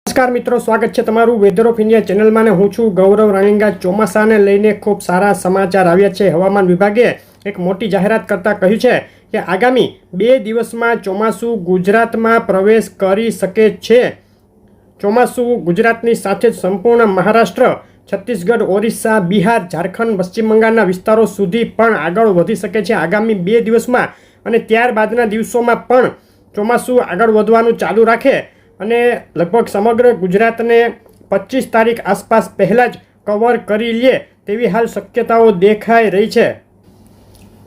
નમસ્કાર મિત્રો, સ્વાગત છે તમારું વેધર ઓફ ઇન્ડિયા ચેનલમાં ને હું છું ગૌરવ રાણીંગા। ચોમાસાને લઈને ખૂબ સારા સમાચાર આવ્યા છે। હવામાન વિભાગે એક મોટી જાહેરાત કરતા કહ્યું છે કે આગામી 2 દિવસમાં ચોમાસું ગુજરાતમાં પ્રવેશ કરી શકે છે। ચોમાસું ગુજરાતની સાથે જ સંપૂર્ણ મહારાષ્ટ્ર, છત્તીસગઢ, ઓરિસ્સા, બિહાર, ઝારખંડ, પશ્ચિમ બંગાળના વિસ્તારો સુધી પણ આગળ વધી શકે છે આગામી 2 દિવસમાં। અને ત્યારબાદના દિવસોમાં પણ ચોમાસું આગળ વધવાનું ચાલુ રાખે અને લગભગ સમગ્ર ગુજરાતને 25 તારીખ આસપાસ પહેલાં જ કવર કરી લે તેવી હાલ શક્યતાઓ દેખાઈ રહી છે।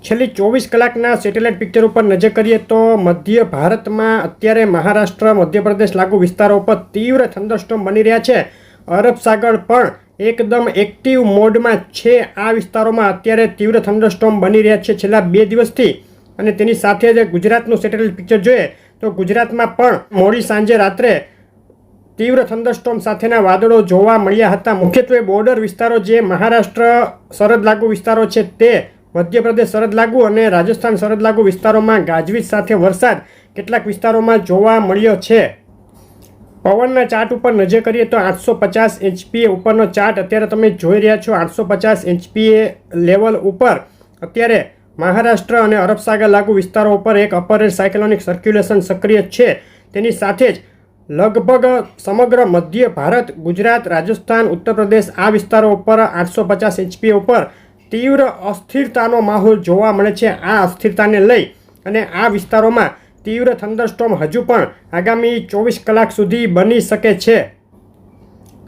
છેલ્લી 24 કલાકના સેટેલાઇટ પિક્ચર ઉપર નજર કરીએ તો મધ્ય ભારતમાં અત્યારે મહારાષ્ટ્ર, મધ્યપ્રદેશ લાગુ વિસ્તારો પર તીવ્ર થંડરસ્ટોર્મ બની રહ્યા છે। અરબ સાગર પણ એકદમ એક્ટિવ મોડમાં છે। આ વિસ્તારોમાં અત્યારે તીવ્ર થંડરસ્ટોર્મ બની રહ્યા છે છેલ્લા 2 દિવસથી। અને તેની સાથે જ ગુજરાતનું સેટેલાઇટ પિક્ચર જોઈએ તો ગુજરાતમાં પણ મોડી સાંજે રાત્રે તીવ્ર થંડરસ્ટોર્મ સાથેના વાદળો જોવા મળ્યા હતા। મુખ્યત્વે બોર્ડર વિસ્તારો જે મહારાષ્ટ્ર સરહદ લાગુ વિસ્તારો છે તે મધ્યપ્રદેશ સરહદ લાગુ અને રાજસ્થાન સરહદ લાગુ વિસ્તારોમાં ગાજવીજ સાથે વરસાદ કેટલાક વિસ્તારોમાં જોવા મળ્યો છે। પવનના ચાર્ટ ઉપર નજર કરીએ તો 850 એચપીએ ઉપરનો ચાર્ટ અત્યારે તમે જોઈ રહ્યા છો। 850 એચપીએ લેવલ ઉપર અત્યારે મહારાષ્ટ્ર અને અરબ સાગર લાગુ વિસ્તારો ઉપર એક અપર એર સાયક્લોનિક સર્ક્યુલેશન સક્રિય છે। તેની સાથે જ લગભગ સમગ્ર મધ્ય ભારત, ગુજરાત, રાજસ્થાન, ઉત્તર પ્રદેશ આ વિસ્તારો ઉપર 850 એચપી ઉપર તીવ્ર અસ્થિરતાનો માહોલ જોવા મળે છે। આ અસ્થિરતાને લઈ અને આ વિસ્તારોમાં તીવ્ર થંડરસ્ટોર્મ હજુ પણ આગામી 24 કલાક સુધી બની શકે છે।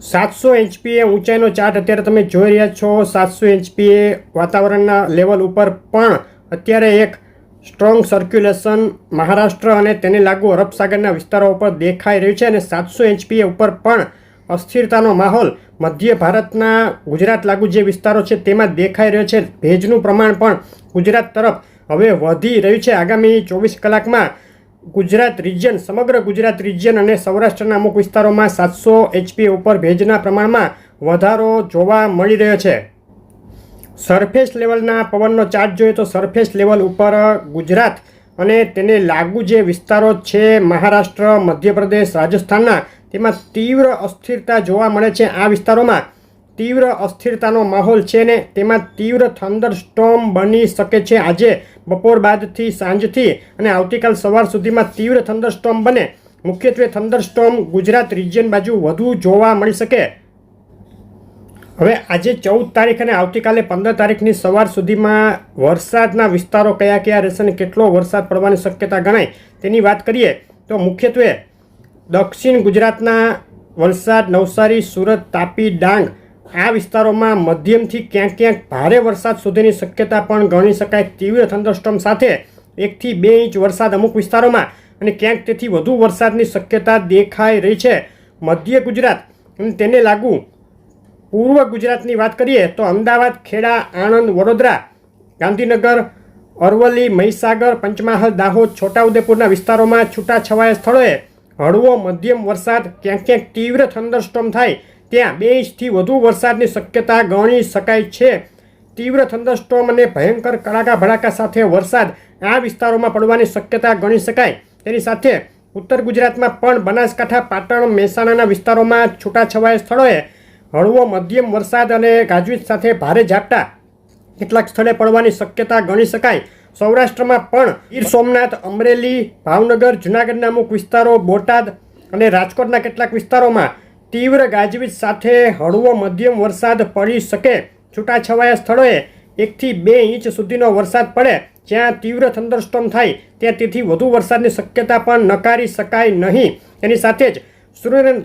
700 એચપીએ ઊંચાઈનો ચાર્ટ અત્યારે તમે જોઈ રહ્યા છો। 700 એચપીએ વાતાવરણના લેવલ ઉપર પણ અત્યારે એક સ્ટ્રોંગ સર્ક્યુલેશન મહારાષ્ટ્ર અને તેને લાગુ અરબ સાગરના વિસ્તારો ઉપર દેખાઈ રહ્યું છે। અને 700 એચપીએ ઉપર પણ અસ્થિરતાનો માહોલ મધ્ય ભારતના ગુજરાત લાગુ જે વિસ્તારો છે તેમાં દેખાઈ રહ્યો છે। ભેજનું પ્રમાણ પણ ગુજરાત તરફ હવે વધી રહ્યું છે। આગામી 24 કલાકમાં ગુજરાત રિજિયન, સમગ્ર ગુજરાત રિજિયન અને સૌરાષ્ટ્રના અમુક વિસ્તારોમાં 700 એચપી ઉપર ભેજના પ્રમાણમાં વધારો જોવા મળી રહ્યો છે। સરફેસ લેવલના પવનનો ચાર્ટ જોઈએ તો સરફેસ લેવલ ઉપર ગુજરાત અને તેને લાગુ જે વિસ્તારો છે મહારાષ્ટ્ર, મધ્યપ્રદેશ, રાજસ્થાનના તેમાં તીવ્ર અસ્થિરતા જોવા મળે છે। આ વિસ્તારોમાં તીવ્ર અસ્થિરતાનો માહોલ છે ને તેમાં તીવ્ર થંડરસ્ટોર્મ બની શકે છે। આજે બપોર બાદથી સાંજથી અને આવતીકાલ સવાર સુધીમાં તીવ્ર થંડરસ્ટોર્મ બને। મુખ્યત્વે થંડરસ્ટોર્મ ગુજરાત રિજિયન બાજુ વધુ જોવા મળી શકે। હવે આજે 14 તારીખ અને આવતીકાલે 15 તારીખની સવાર સુધીમાં વરસાદના વિસ્તારો કયા કયા રહેશે અને કેટલો વરસાદ પડવાની શક્યતા ગણાય તેની વાત કરીએ તો મુખ્યત્વે દક્ષિણ ગુજરાતના વલસાડ, નવસારી, સુરત, તાપી, ડાંગ આ વિસ્તારોમાં મધ્યમથી ક્યાંક ક્યાંક ભારે વરસાદ સુધીની શક્યતા પણ ગણી શકાય। તીવ્ર થંડરસ્ટોર્મ સાથે 1 થી 2 ઇંચ વરસાદ અમુક વિસ્તારોમાં અને ક્યાંક તેથી વધુ વરસાદની શક્યતા દેખાઈ રહી છે। મધ્ય ગુજરાત અને તેને લાગુ પૂર્વ ગુજરાતની વાત કરીએ તો અમદાવાદ, ખેડા, આણંદ, વડોદરા, ગાંધીનગર, અરવલ્લી, મહીસાગર, પંચમહાલ, દાહોદ, છોટાઉદેપુરના વિસ્તારોમાં છૂટાછવાયા સ્થળોએ હળવો મધ્યમ વરસાદ, ક્યાંક ક્યાંક તીવ્ર થંડરસ્ટોર્મ થાય ત્યાં 2 ઇંચથી વધુ વરસાદની શક્યતા ગણી શકાય છે। તીવ્ર થંડરસ્ટોર્મ અને ભયંકર કડાકા ભડાકા સાથે વરસાદ આ વિસ્તારોમાં પડવાની શક્યતા ગણી શકાય। તેની સાથે ઉત્તર ગુજરાતમાં પણ બનાસકાંઠા, પાટણ, મહેસાણાના વિસ્તારોમાં છૂટાછવાયા સ્થળોએ હળવો મધ્યમ વરસાદ અને ગાજવીજ સાથે ભારે ઝાપટા કેટલાક સ્થળે પડવાની શક્યતા ગણી શકાય। સૌરાષ્ટ્રમાં પણ ગીર સોમનાથ, અમરેલી, ભાવનગર, જૂનાગઢના અમુક વિસ્તારો, બોટાદ અને રાજકોટના કેટલાક વિસ્તારોમાં તીવ્ર ગાજવીજ સાથે હળવો મધ્યમ વરસાદ પડી શકે। છૂટાછવાયા સ્થળોએ 1 થી 2 ઇંચ સુધીનો વરસાદ પડે જ્યાં તીવ્ર થંડરસ્ટોર્મ થાય ત્યાં તેથી વધુ વરસાદની શક્યતા પણ નકારી શકાય નહીં। તેની સાથે જ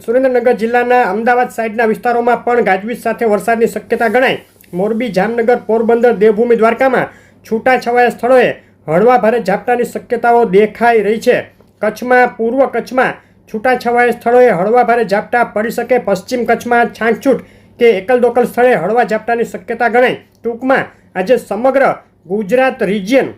સુરેન્દ્રનગર જિલ્લાના અમદાવાદ સાઈડના વિસ્તારોમાં પણ ગાજવીજ સાથે વરસાદની શક્યતા ગણાય। મોરબી, જામનગર, પોરબંદર, દેવભૂમિ, દ્વારકામાં છૂટાછવાયા સ્થળોએ હળવા ભારે ઝાપટાની શક્યતાઓ દેખાઈ રહી છે। કચ્છમાં, પૂર્વ કચ્છમાં છૂટાછવાયા સ્થળોએ હળવા ભારે ઝાપટા પડી શકે। પશ્ચિમ કચ્છમાં છાંટછૂટ કે એકલ દોકલ સ્થળે હળવા ઝાપટાની શક્યતા ગણાય। ટૂંકમાં આજે સમગ્ર ગુજરાત રિજિયન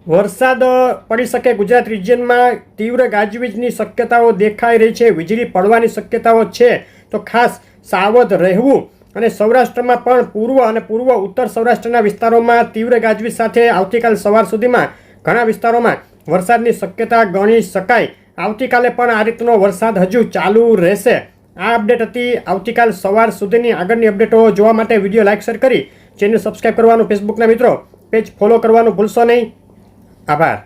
વરસાદ પડી શકે। ગુજરાત રિજિયનમાં તીવ્ર ગાજવીજની શક્યતાઓ દેખાઈ રહી છે। વીજળી પડવાની શક્યતાઓ છે તો ખાસ સાવધ રહેવું। અને સૌરાષ્ટ્રમાં પણ પૂર્વ અને પૂર્વ ઉત્તર સૌરાષ્ટ્રના વિસ્તારોમાં તીવ્ર ગાજવીજ સાથે આવતીકાલ સવાર સુધીમાં ઘણા વિસ્તારોમાં વરસાદની શક્યતા ગણી શકાય। આવતીકાલે પણ આ રીતનો વરસાદ હજુ ચાલુ રહેશે. આ અપડેટ હતી. આવતીકાલ સવાર સુધીની આગળની અપડેટો જોવા માટે વિડીયો લાઇક શેર કરી ચેનલ સબસ્ક્રાઈબ કરવાનું, ફેસબુકના મિત્રો પેજ ફોલો કરવાનું ભૂલશો નહીં. આભાર.